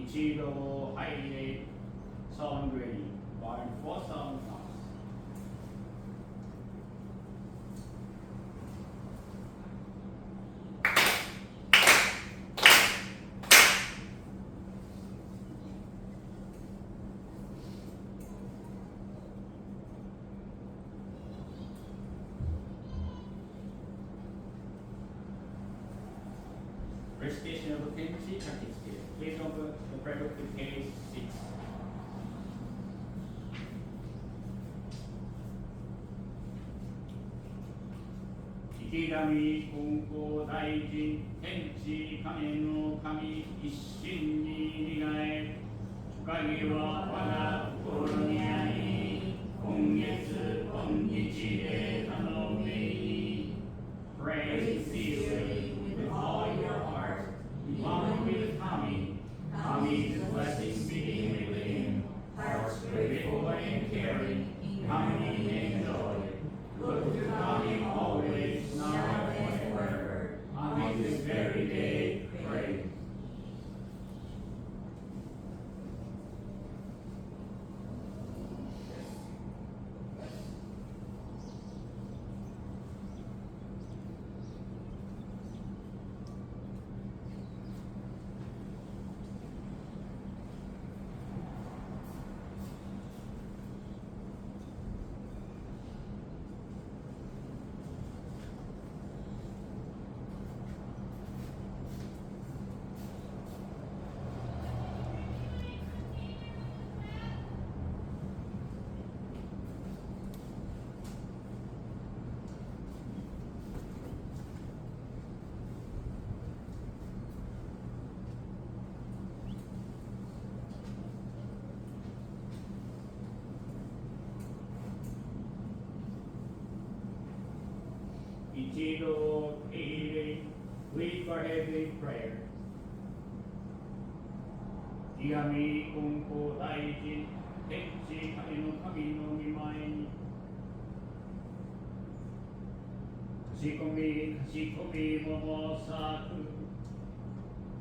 一度入れ、sound ready, one for sound pass. Recitation of Koichi practice here. Please open the prayer book to page 6. Ikigami Konko Daijin Tenchi Kame no Kami Isshin ni Nigae Ukage wa waga kokoro ni ai Kongetsu konnichi de tanomei. Pray sincerely with all your heart. Along with Kami, Kami's blessings begin within. Hearts grateful and caring, Kami and joy. Look to Kami always, now and forever. On this very day, pray. Ichigo Eire, lead for heavenly prayer. Igami Konko Daijin, Tenchi Kame no Kami no Mimae ni. Kashikomi Momosaku.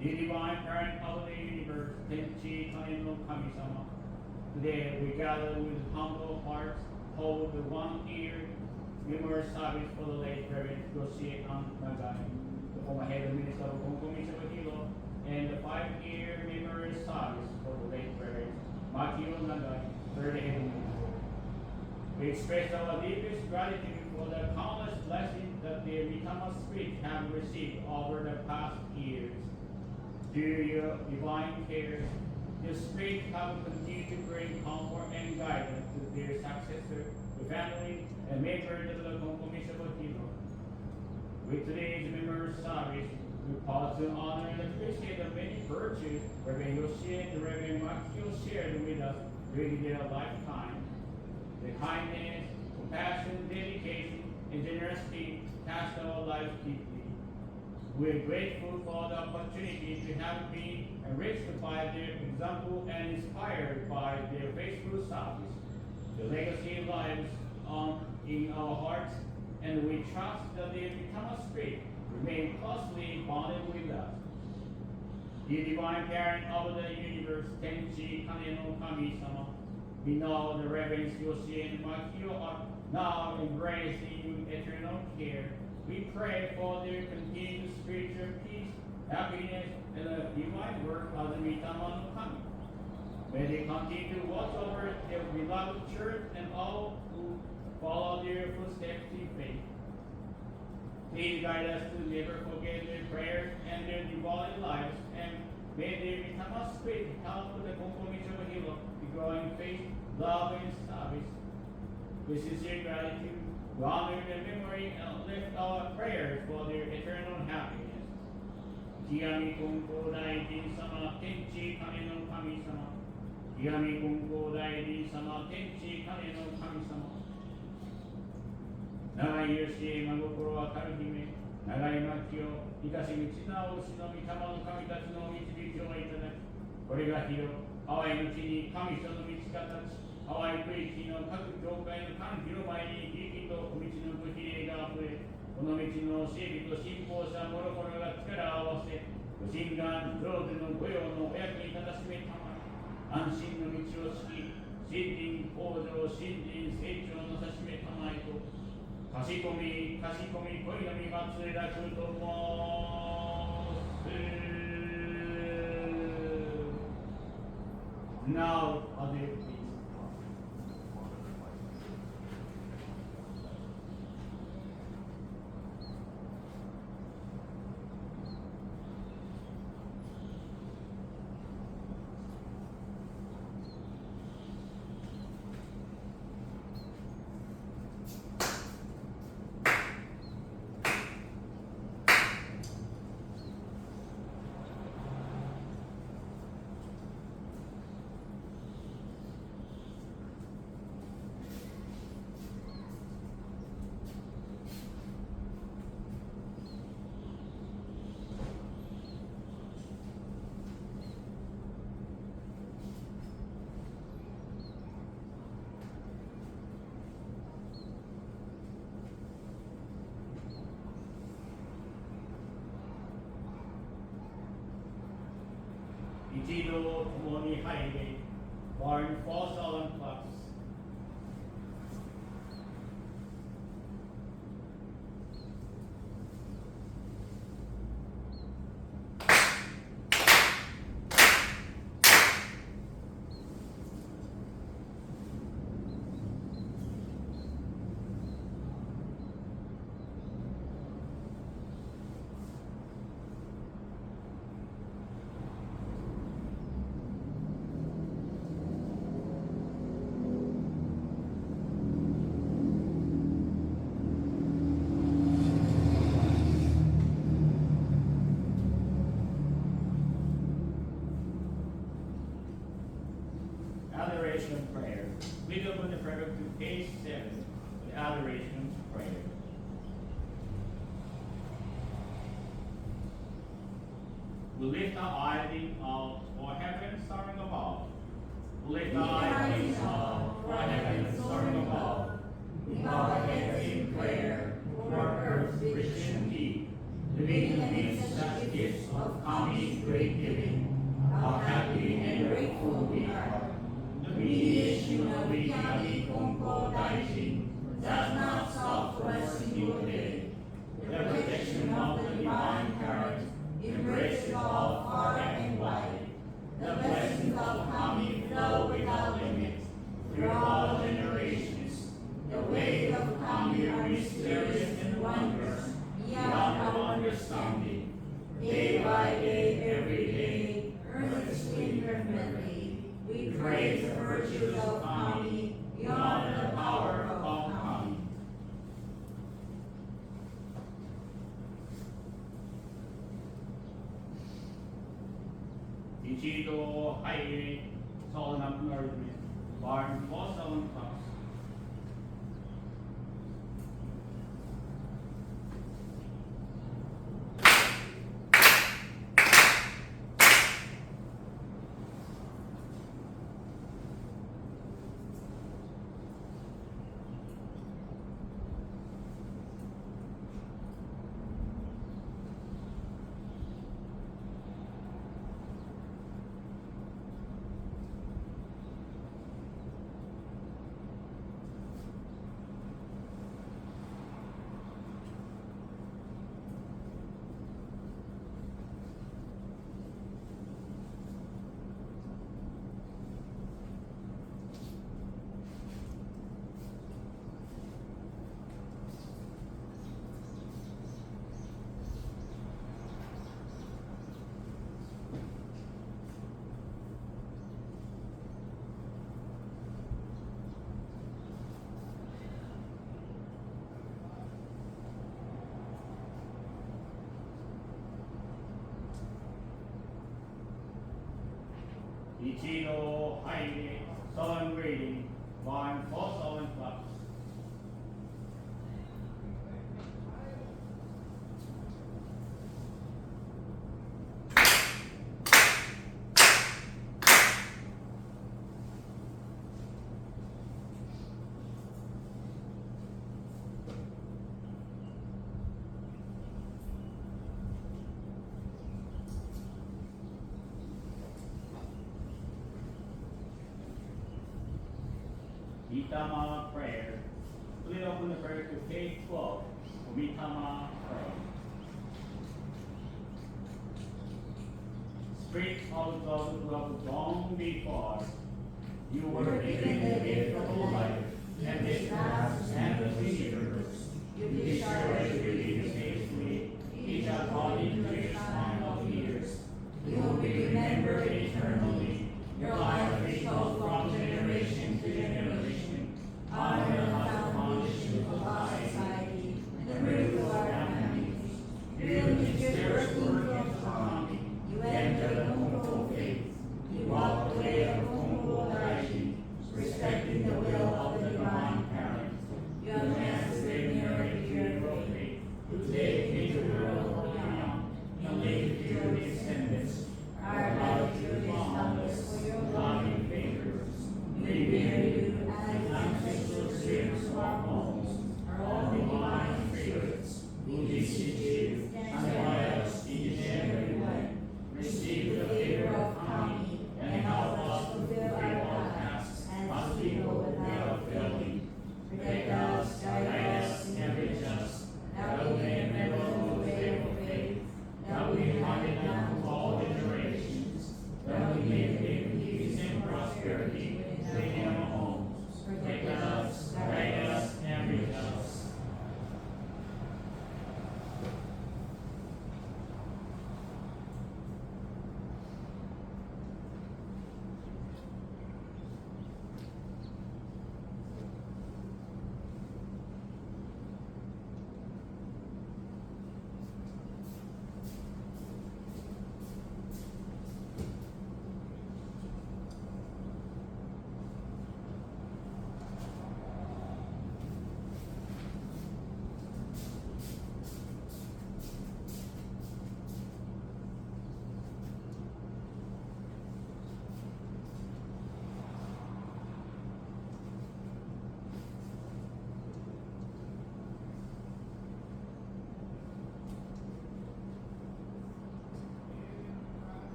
The divine parent of the universe, Tenchi Kame no Kami-sama. Today we gather with humble hearts, hold the one ear, memorial service for the late Reverend Yoshie and Nagai, the former head of minister of Konko, Hilo, and the 5-year memorial service for the late Reverend Makio Nagai, third head of minister. We express our deepest gratitude for the countless blessings that the Mitama Spirit have received over the past years. Through your divine care, the Spirit have continued to bring comfort and guidance to their successor, the family, and members of the Konko Hilo. With today's memorial service, we pause to honor and appreciate the many virtues Reverend Yoshie and Reverend Makio shared with us during their lifetime. The kindness, compassion, dedication, and generosity touched our lives deeply. We are grateful for the opportunity to have been enriched by their example and inspired by their faithful service. The legacy lives on in our hearts, and we trust that the Mitama Spirit remain closely bonded with us. The divine parent of the universe, Tenchi Kame no Kami-sama, we know the Reverends Yoshie and Makio are now embracing eternal care. We pray for their continued spiritual peace, happiness, and the divine work of the Mitama no Kami. May they continue to watch over their beloved church and all who follow their footsteps in faith. Please guide us to never forget their prayers and their devoted lives, and may their Mitama Spirit help the Konko Hilo to grow in faith, love, and service. With sincere gratitude, we honor their memory and lift our prayers for their eternal happiness. Ikigami Konko Daijin Sama Tenchi Kame no Kami-sama. Ikigami Konko Daijin Sama Tenchi Kame no Kami-sama. Nagai Yoshie Magokoro wa Karuhime, Nagai Makio, Ikashiguchi na Oshi no Mitama no Kami tachi no michibiki o itadaki. Kore ga Hilo, Hawai no chi ni Kami so no michi ga tachi, Hawai Koichi no kaku kyoukai no kanji no mai ni Yoki to michi no buhirei ga afure, この道の整備と信仰者もろもろが力を合わせ、ご神願成就の御用のお役に立たしめたまえ、安心の道を敷き、信心向上、信心成長のさしめたまえと、かしこみ、恋のみ祭りらくと申す。Now, other please. 一同共に入れ、Born for solemn plus. Adoration prayer. Please open the prayer book to page 7 with adoration prayer. We lift our eyes up for heaven soaring above. We lift our eyes up for heaven soaring above. We bow our heads in prayer for earth's rich and deep. Living amidst such gifts of Kami's great giving, how happy and grateful we are. The mediation of the Kami Konko Daijin does not stop for a single day. The protection of the divine parent embraces all far and wide. The blessings of Kami flow without limit through all generations. The ways of Kami are mysterious and wondrous beyond our understanding. Day by day, every day, earnestly, fervently, we praise the virtues of Kami beyond the power of Kami. 一度入り、solemn acknowledgement, born for solemn class. Ichido Haile, solemn greeting, born for solemn class. Mitama prayer. Please open the prayer to page 12 for Mitama prayer. Spirit of those who have gone before, you were given the gift of life, and this past and the future. You discharge your duties faithfully, each according to your time of years. You will be remembered eternally. Your life is told from generation to generation. Honor the foundation of our society and the roof of our families. You teachers working of harmony. You enter the Konko faith. You walk the way of Konko Koichi, respecting the will of the divine parent. You advance the ignorant your faith, who take into the world beyond, and leave to your descendants. Our gratitude is boundless for your loving favors. We revere you as ancestral spirits of our homes, our own divine spirits, who beseech you and guide us each and every way. Receive the favor of harmony and help us fulfill our tasks as people without failing. Protect us, guide us, and reach us, that we may never lose faith, that we may hand it down to all generations, that we may live in peace and prosperity within our homes. Protect us, guide us, and reach us.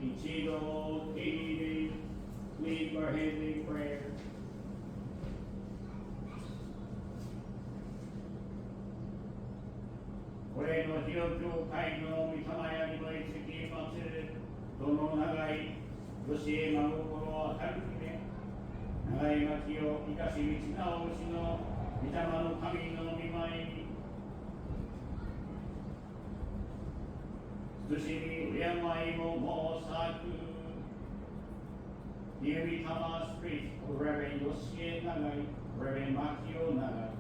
Ichigo, Kiri, lead for Henry prayer. Ore no Hilo kai no mitamaya ni mai tsiki matsu, dono Nagai, Yoshie magokoro harukime, Nagai Makio, ikashi michi na oshi no, mitama no kami no mimai ni, Tsushimi uyamai mo mosaku. Dear Mitama Spirit of Reverend Yoshie Nagai, Reverend Makio Nagai,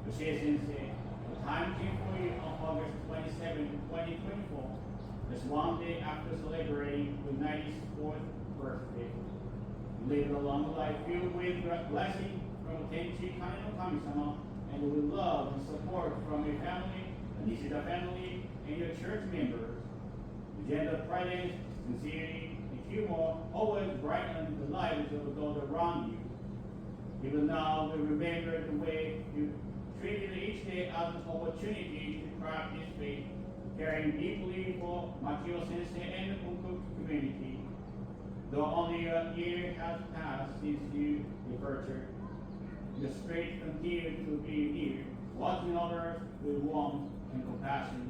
Yoshie Sensei, the time came for you on August 27, 2024, just one day after celebrating the 94th birthday. You lived a long life filled with blessing from Tenchi Kane no Kami-sama, and with love and support from your family, the Nishida family, and your church members. The gentle presence, sincerity, and humor always brighten the lives of those around you. Even now, we remember the way you treated each day as an opportunity to practice faith, caring deeply for Makio Sensei and the Konko community. Though only a year has passed since your departure, the Spirit continued to be here, watching others with warmth and compassion.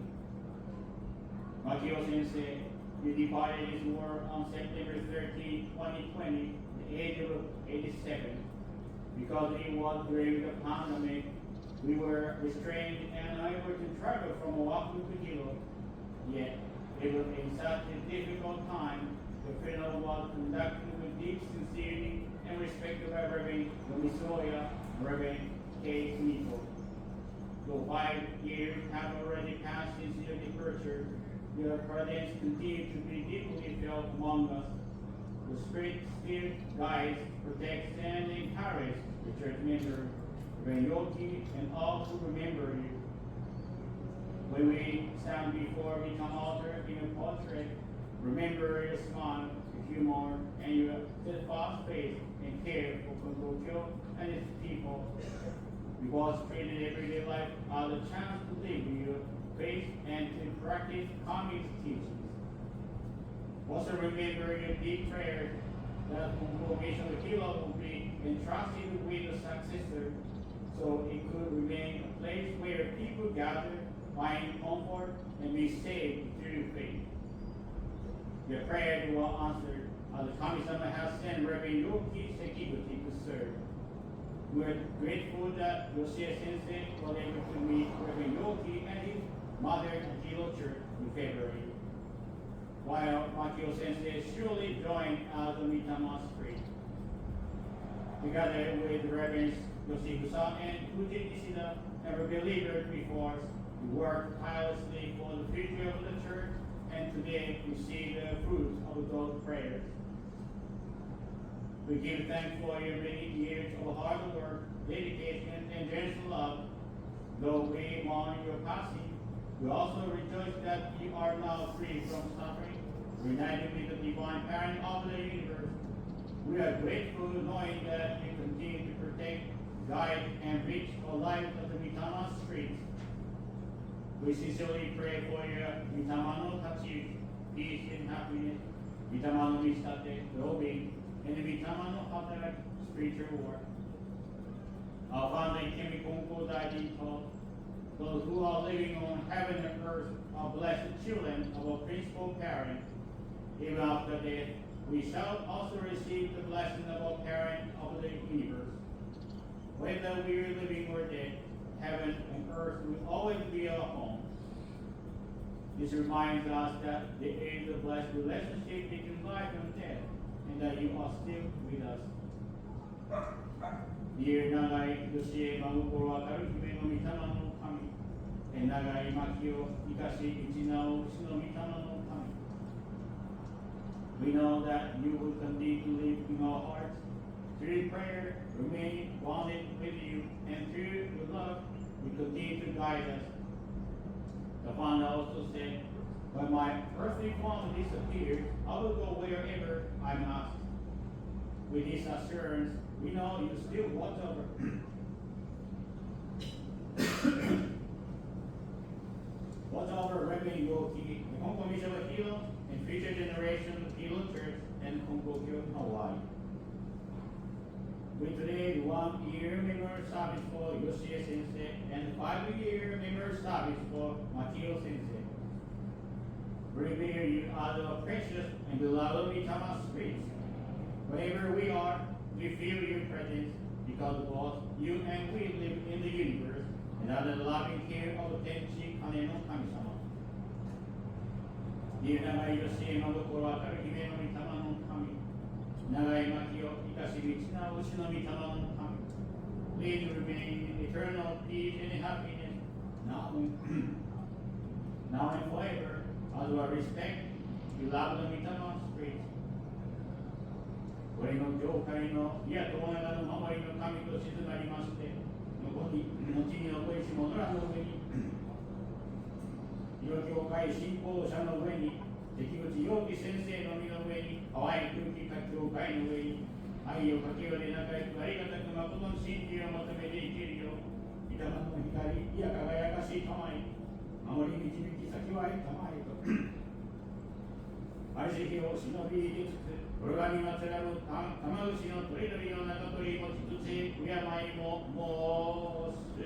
Makio Sensei, you departed this world on September 13, 2020, at the age of 87. Because it was during the pandemic, we were restrained and unable to travel from Oahu to Hilo. Yet, it was in such a difficult time, the funeral was conducted with deep sincerity and respect by Reverend Matsuoka and Reverend K. Hilo. Though 5 years have already passed since your departure, your presence continues to be deeply felt among us. The Spirit still guides, protects, and encourages the church members, Reverend Yoki, and all who remember you. When we stand before Mitama altar in a portrait, remember your smile, your humor, and your steadfast faith and care for Konko and its people. Because treated everyday life as a chance to live your faith and to practice Kami's teachings. Also remember your deep prayer that congregation of Hilo will be entrusted with a successor, so it could remain a place where people gather, find comfort, and be saved through faith. Your prayer will answer as the Kami-sama has sent Reverend Yoki Sekiguchi to serve. We are grateful that Yoshie Sensei was able to meet Reverend Yoki and his mother at Hilo Church in February, while Makio Sensei surely joined as a Mitama spirit. Together with Reverends Yoshigusa and Uji Nishida and believers before us, we worked tirelessly for the future of the church, and today we see the fruits of those prayers. We give thanks for your many years of hard work, dedication, and generous love. Though we mourn your passing, we also rejoice that you are now free from suffering, united with the divine parent of the universe. We are grateful knowing that you continue to protect, guide, and reach the lives of the Mitama streets. We sincerely pray for your Mitama no Tachi, peace and happiness, Mitama no Mistate, well-being, and the Mitama no Hataraku, spiritual work. Our Father in heaven, Konko died in thought. Those who are living on heaven and earth are blessed children of our principal parent. Even after death, we shall also receive the blessing of our parent of the universe. Whether we are living or dead, heaven and earth will always be our home. This reminds us that there is a blessed relationship between life and death, and that you are still with us. Dear Nagai, Yoshie, Magukoro, Akaru, Hime no Mitama no Kami, and Nagai, Makio, Ikashi, Ichina, Ushi no Mitama no Kami. We know that you will continue to live in our hearts. Through prayer, remain bonded with you, and through your love, you continue to guide us. The founder also said, when my earthly form disappears, I will go wherever I'm asked. With this assurance, we know you still watch over. Watch over Reverend Yoki, the Konko Mission of Hilo, and future generations of Hilo Church and Konko Hawaii. We today 1 year memorial service for Yoshie Sensei and 5 year memorial service for Makio Sensei. We revere you as our precious and beloved Mitama spirits. Wherever we are, we feel your presence because both you and we live in the universe and under the loving care of Tenchi Kane no Kami-sama. Dear Nagai Yoshie Magokoro Akaru Hime no Mitama no Kami, Nagai Makio Ikashi Michina Ushi no Mitama no Kami, please remain in eternal peace and happiness now and forever, as we respect, you love the Mitama spirits. これの教会のいや友永の守りの神と静まりまして、後に後にの小石も野良の上に、広教会信仰者の上に、関口陽気先生の身の上に、淡い空気化教会の上に、愛をかけようで仲良くありがたく誠の真理を求めていけるよう、御霊の光、いや輝かしい玉へ、守り導き先は玉へと。愛し日を忍び入れつつ、これがにまつらぬ玉牛の鳥々の中取り持ちつつ、敬いも申す。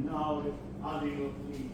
Now, as you please.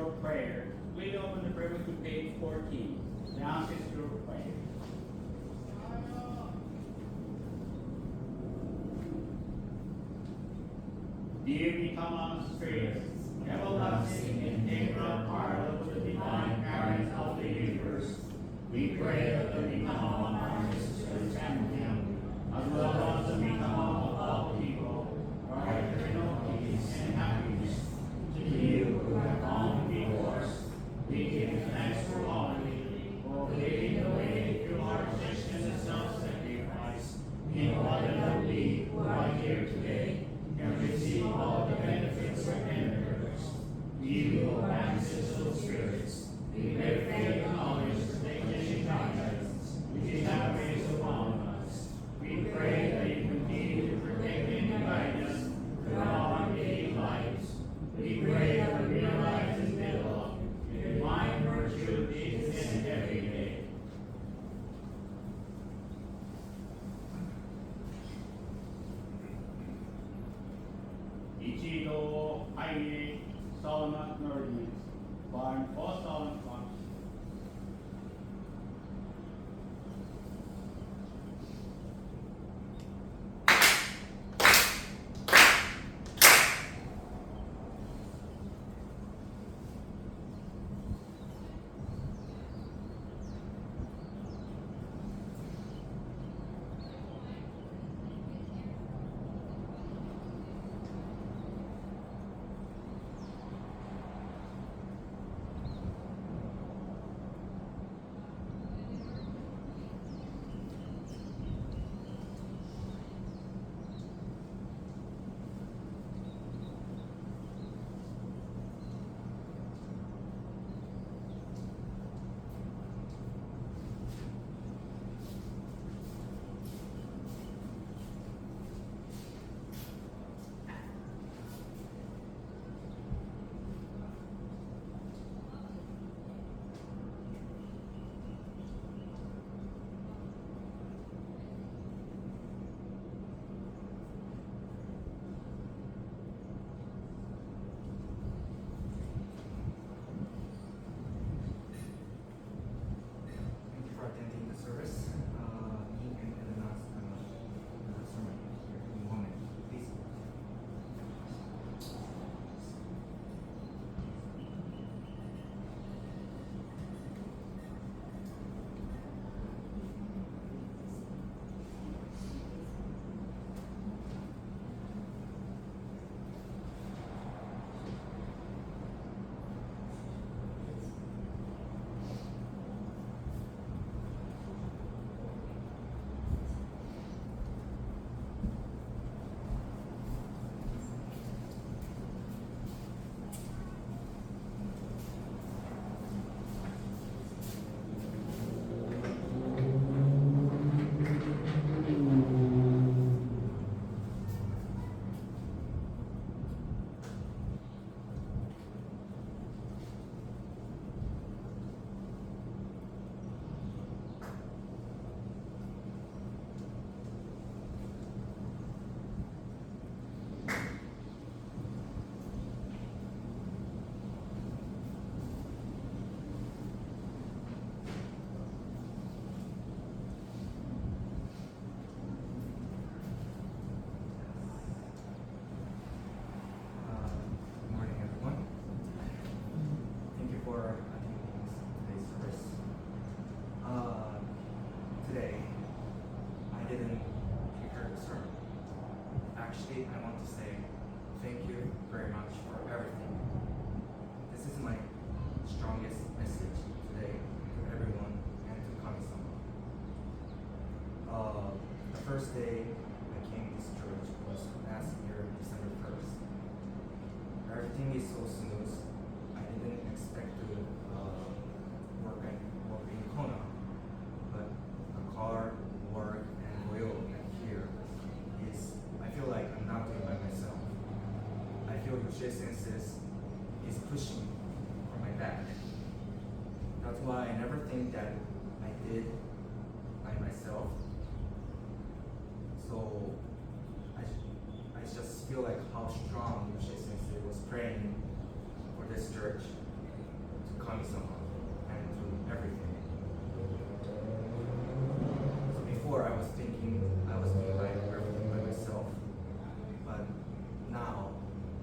ancestral prayers. Please open the prayer to page 14. The ancestral prayers. Dear become spirits, everlasting and integral part of the divine parent of the universe, we pray that the become among our sisters and him, as well as the become among all people, our eternal peace and happiness. To you who have gone before us, we give thanks for all for leading the way through hardship and self-sacrifice, in order that we who are here today can receive all the benefits of inheritance. You, O ancestral spirits, we pray acknowledge the protection guidance which you have raised upon us. We pray that you continue to protect and guide us throughout our daily lives. We pray that we realize and develop the divine virtue each and every day. Ichido highly solemn acknowledgements by all solemn functions. Attending the service. Me and Edna's sermon here in a moment, please. Actually, I want to say thank you very much for everything. This is my strongest message today to everyone and to Kami-sama. The first day I came to this church was last year, December 1st. Everything is so smooth. I didn't expect to work in Kona, but the car, work, and oil here is, I feel like I'm not doing by myself. I feel Yoshie Sensei is pushing for my back. That's why I never think that I did by myself. So I just feel like how strong Yoshie Sensei was praying for this church. Kami-sama and through everything. So before I was thinking I was doing like everything by myself, but now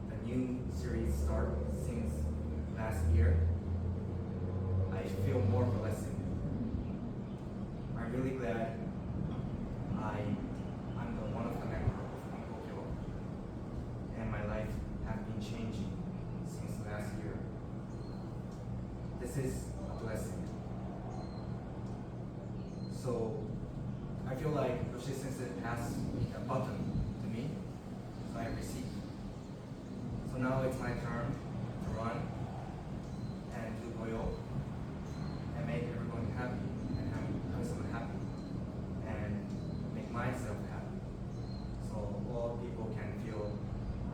the new series start since last year, I feel more blessed. I'm really glad I'm the one of the member of Konko, and my life has been changing since last year. This is a blessing. So I feel like Yoshie Sensei passed a button to me, so I received. So now it's my turn to run and do Goyo and make everyone happy and have someone happy and make myself happy. So all people can feel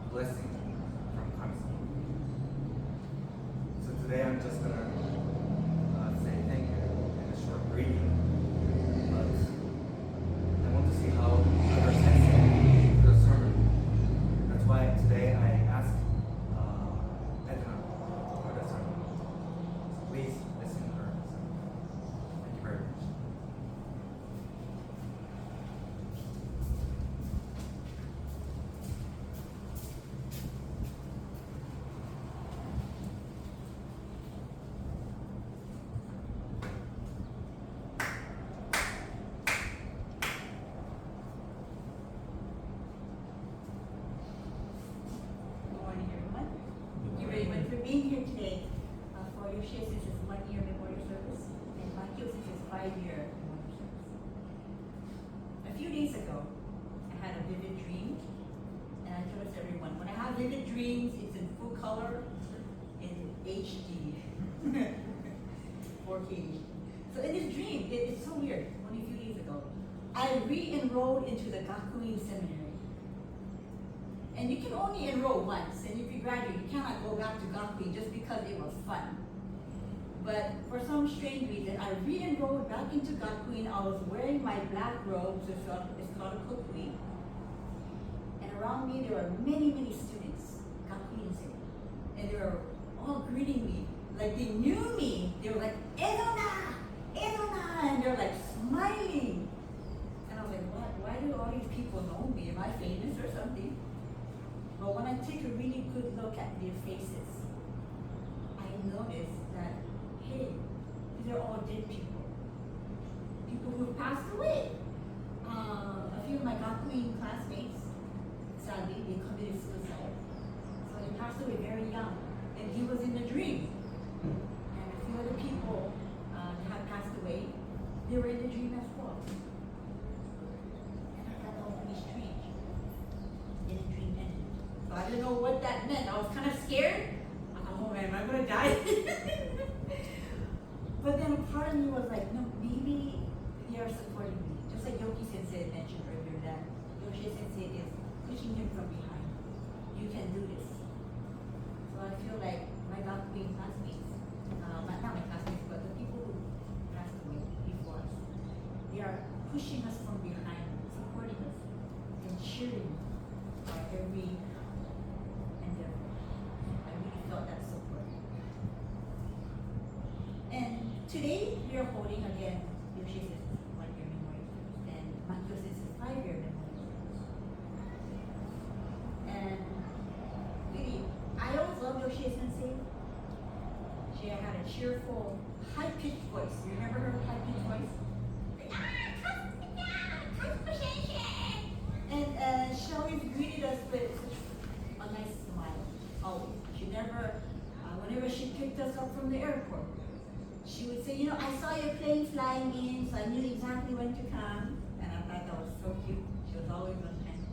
a blessing from Kami-sama. So today I'm just gonna say thank you in a short reading, but I want to see how other sensei do the sermon. That's why today I asked Edna for the sermon. So please listen to her. Thank you very much. Good morning, everyone. Thank you very much for being here today for Yoshie Sensei's 1-year memorial service and Makio Sensei's 5-year memorial service. A few days ago, I had a vivid dream, and I told everyone, when I have vivid dreams, it's in full color, in HD, 4K. So in this dream, it's so weird, only a few days ago, I re-enrolled into the Gakuin Seminary. And you can only enroll once, and if you graduate, you cannot go back to Gakuin just because it was fun. But for some strange reason, I re-enrolled back into Gakuin. I was wearing my black robes, it's called a kukui. And around me, there were many, many students, Gakuin-sen. And they were all greeting me, like they knew me. They were like, Edna! Edna! And they're like smiling. And I was like, what? Why do all these people know me? Am I famous or something? But when I take a really good look at their faces, I noticed that, hey, these are all dead people. People who passed away. A few of my Gakuin classmates, sadly, they committed suicide. So they passed away very young. And he was in the dream. And a few other people had passed away. They were in the dream as well. And I thought that was really strange. And the dream ended. So I didn't know what that meant. I was kind of scared. I thought, oh man, am I gonna die? But then a part of me was like, no, maybe they are supporting me. Just like Yoki Sensei mentioned earlier that Yoshie Sensei is pushing him from behind. You can do this. So I feel like my Gakuin classmates, not my classmates, but the people who passed away before us, they are pushing us from behind, supporting us, and cheering our every endeavor. I really felt that support. And today we are holding again Yoshie Sensei's 1-year memorial service and Makio Sensei's 5-year memorial service. And really, I always loved Yoshie Sensei. She had a cheerful, high-pitched voice. You remember her high-pitched voice? And she always greeted us with a nice smile, always. She never, whenever she picked us up from the airport, she would say, you know, I saw your plane flying in, so I knew exactly when to come. And I thought that was so cute. She was always on time.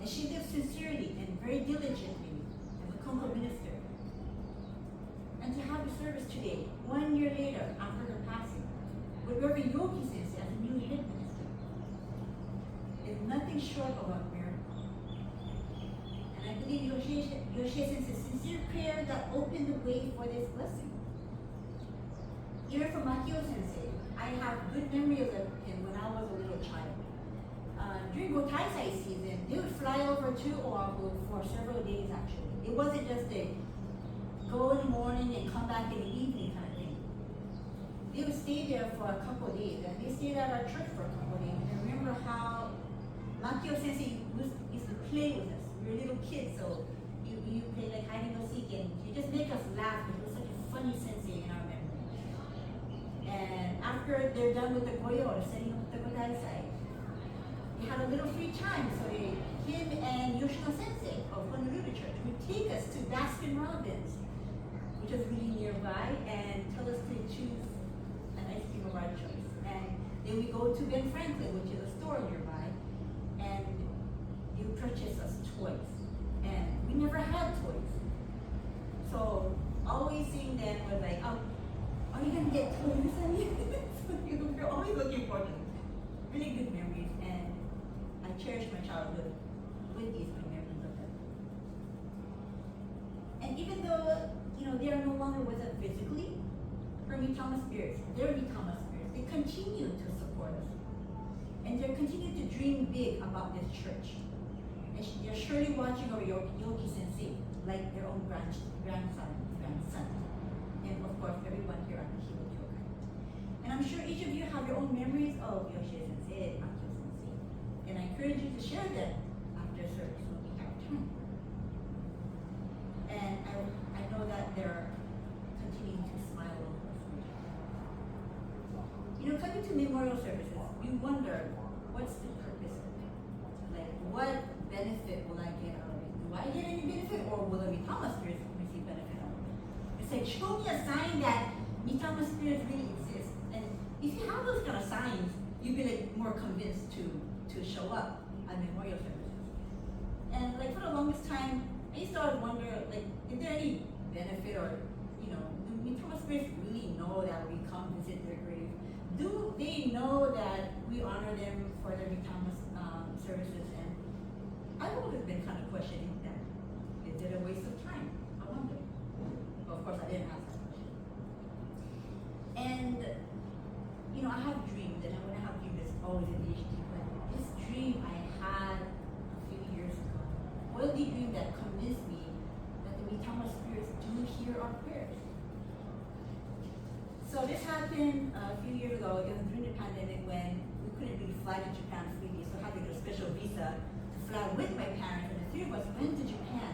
And she lived sincerely and very diligently as a Konko minister. And to have the service today, 1 year later after her passing, with Reverend Yoki Sensei as a new head minister, is nothing short of a miracle. And I believe Yoshie Sensei's sincere prayer that opened the way for this blessing. Even from Makio Sensei, I have good memory of him when I was a little child. During Gotaisai season, they would fly over to Oahu for several days actually. It wasn't just a go in the morning and come back in the evening kind of thing. They would stay there for a couple of days, and they stayed at our church for a couple of days. And I remember how Makio sensei used to play with us. We were little kids, so you play like hide and go seek, and he just make us laugh. It was such a funny sensei in our memory. And after they're done with the goyo, or setting up the godaisai, they had a little free time, so him and Yoshie sensei of Honolulu Church would take us to Baskin Robbins, which is really nearby, and tell us to choose an ice cream of our choice. And then we go to Ben Franklin, which is a store nearby, and you purchase us toys. And we never had toys. So always seeing them was like, oh, are you gonna get toys? So we were always looking forward to them. Really good memories, and I cherish my childhood with these good memories of them. And even though, they are no longer with us physically, her Mitama spirits, their Mitama spirits, they continue to support us. And they continue to dream big about this church. And they're surely watching over Yoki sensei, like their own grandson. And of course, everyone here at the Hilo Kyokai. And I'm sure each of you have your own memories of Yoshie sensei and Makio sensei. And I encourage you to share them after service when we have time. And I know that they're continuing to smile over us. Coming to memorial services, we wonder, what's the purpose of it? Like, what benefit will I get out of it? Do I get any benefit, or will the Mitama spirits receive benefit out of it? It's like, show me a sign that Mitama spirits really exist. And if you have those kind of signs, you'll be like more convinced to show up at memorial services. And like for the longest time, I used to always wonder, like, is there any benefit, or do Mitama spirits really know that we come visit their grave? Do they know that we honor them for their Mitama services? And I've always been kind of questioning that. Is it a waste of time? I wonder. But of course, I didn't ask that question. And I have dreams, and when I have dreams, it's always in the HD. But this dream I had a few years ago was the dream that convinced me that the Mitama spirits do hear our prayers. So this happened a few years ago. It was during the pandemic when we couldn't really fly to Japan freely, so I had to get a special visa to fly with my parents, and the three of us went to Japan.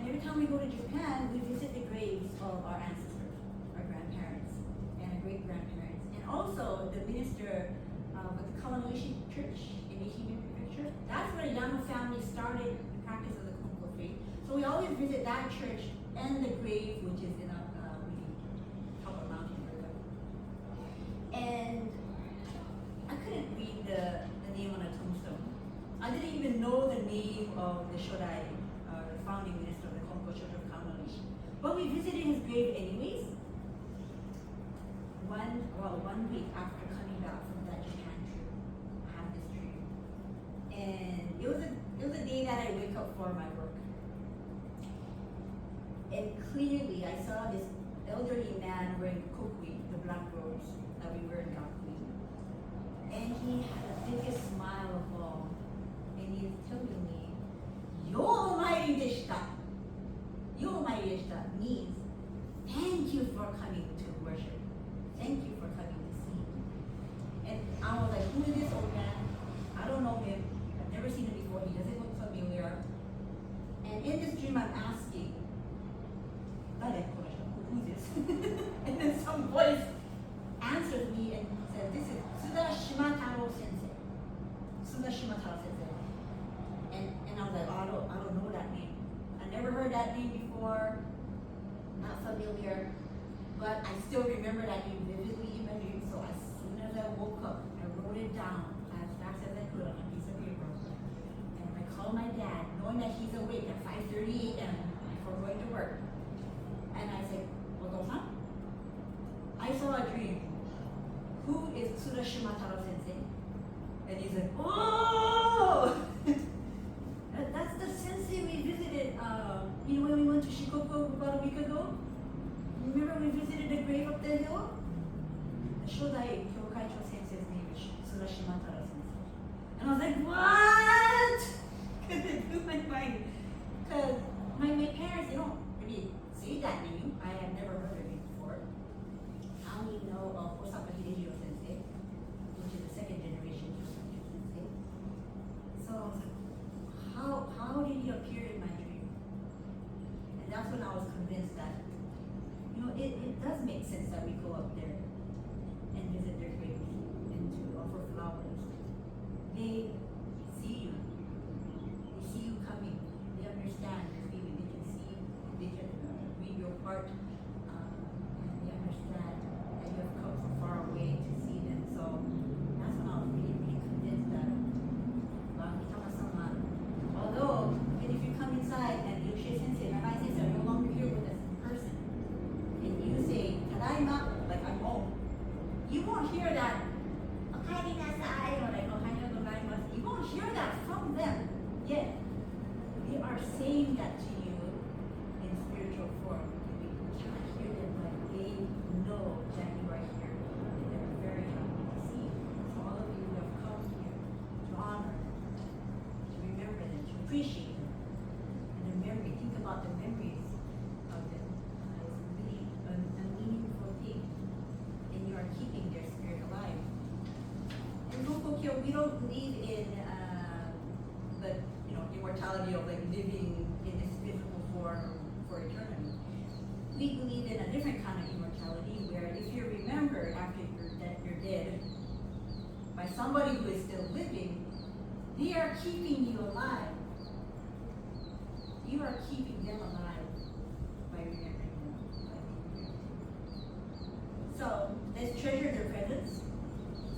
And every time we go to Japan, we visit the graves of our ancestors, our grandparents, and our great-grandparents. And also the minister with the Yoshie Church in Ehime Prefecture. That's where the Yama family started the practice of the Konko faith. So we always visit that church and the grave, which is in a top of mountain. And I couldn't read the name on a tombstone. I didn't even know the name of the Shodai, the founding minister of the Konko Church of Yoshie. But we visited his grave anyways. One week after coming back from that Japan trip, I had this dream. And it was a day that I wake up for my work. And clearly I saw this elderly man wearing kokui, the black robes that we wear in Gakui. And he had the biggest smile of all. And he was telling me, Yo omairi deshita. Yo omairi deshita means thank you for coming to worship. Thank you for coming to see. And I was like, who is this old man? I don't know him. I've never seen him before. He doesn't look familiar. And in this dream, I'm asking, who's this? And then some voice answers me and says, this is Tsuda Shimataro Sensei. Tsuda Shimataro Sensei. And I was like, oh, I don't know that name. I never heard that name before. Not familiar. But I still remember that name vividly in my dream. So as soon as I woke up, I wrote it down as fast as I could on a piece of paper. And I called my dad, knowing that he's awake at 5:30 a.m. before going to work. And I said, Oto-san, I saw a dream. Who is Tsuda Shimataro Sensei? And he said, oh! That's the sensei we visited, when we went to Shikoku about a week ago? Remember we visited the grave up the hill? The Shodai Kyokaicho Sensei's name is Tsuda Shimataro Sensei. And I was like, what? Because it blew my mind. Because my parents, they don't really say that name. that's when I was convinced that, you know, it does make sense that we go up there and visit their graves and to offer flowers. They see you. They see you coming. They understand your feeling. They can see, they can read your heart, and they understand that you have come from far away to see them. So that's when I was really, really convinced that, although, even if you come inside and Yoshie Sensei, Nagai Sensei are no longer here with us in person, and you say, Tadaima, like I'm home, you won't hear that, Okaeri nasai, or like, Ohayo gozaimasu. You won't hear that from them yet. They are saying that to you in spiritual form. You cannot hear them, but they know that you are here. And they're very happy to see you. So all of you who have come here to honor, to remember them, to appreciate them, and the memory, think about the memories of them. It's really a meaningful thing, and you are keeping their spirit alive. In Konko, we don't believe in the immortality of like living in this physical form for eternity. We believe in a different kind of immortality where if you're remembered after you're dead by somebody who is still living, they are keeping you alive. You are keeping them alive by remembering them. So let's treasure their presence,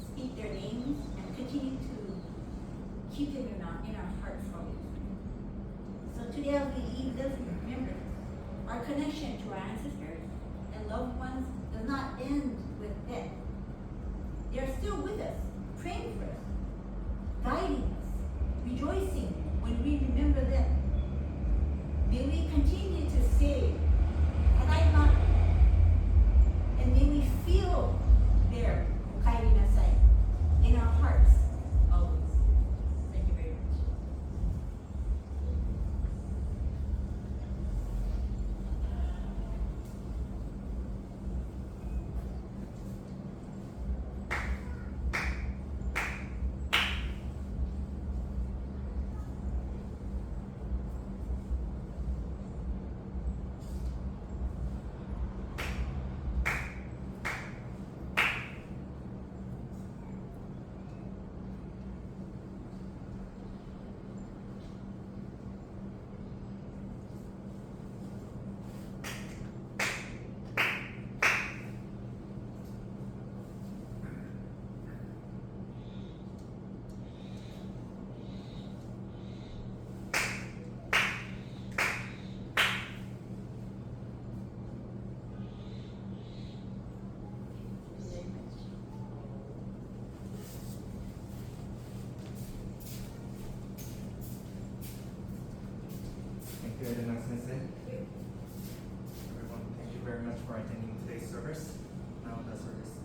speak their names, and continue to keep them in our hearts always. So today as we leave this, remember, our connection to our ancestors and loved ones does not end with death. They are still with us, praying for us, guiding us, rejoicing when we remember them. May we continue to say, Tadaima, and may we feel their Okaeri nasai in our hearts always. Thank you very much. Thank you, Edna Sensei. Everyone, thank you very much for attending today's service. Now the service